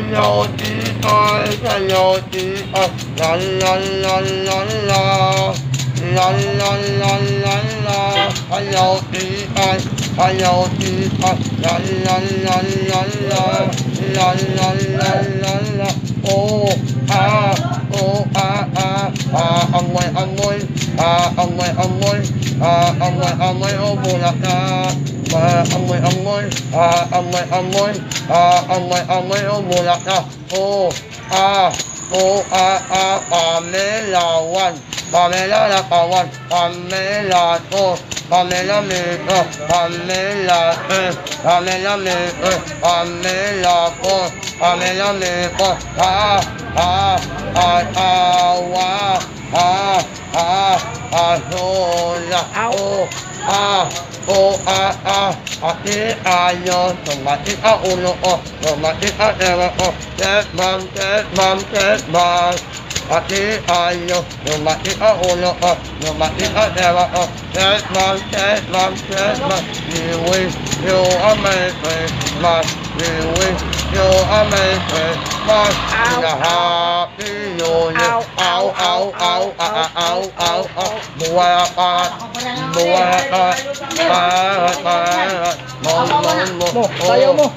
Hello chị ơi, hello chị ơi, la la la la la. La la la la la, hello chị ơi, hello chị ơi, la la la la la, la la la la la. Ô a ô ông ơi ông ơi ông ơi ô bù lạc à ông ơi ông ơi ông ơi ô bù lạc à pamela Pamela la kawan, Pamela Pamela me Pamela Pamela me Pamela Pamela me hola aquí ayo tomate uno tomate mom aquí ayo tomate uno tomate mom you wish you amazing man you wish you amazing man in a happy new year Tayo mo.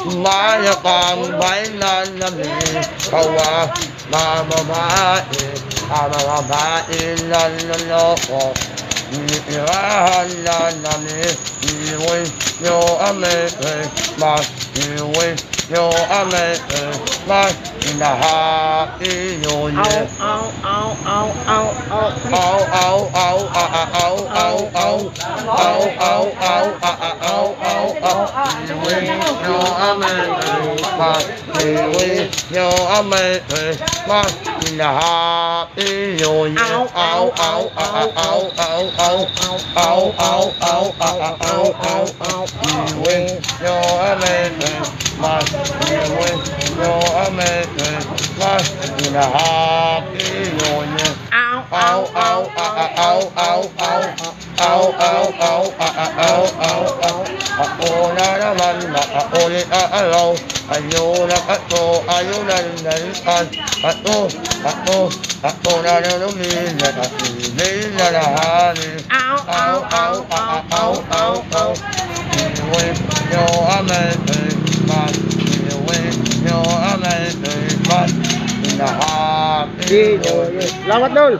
Maya kang bailan na kawa mamabae laloko Irahan na namin iwi yo amazing mas iwi yo amazing mas inahapi yo ye iwi yo amazing mas iwi yo amazing mas inahapi yo ye iwi yo amazing mas iwi yo amazing mas inahapi yo ye ako na naman nakaulit araw ayaw na nalitan ako na lumila at hindi na lahanin iwi yo amazing mas iwi yo amazing mas inahapi yo ye Selamat Dul.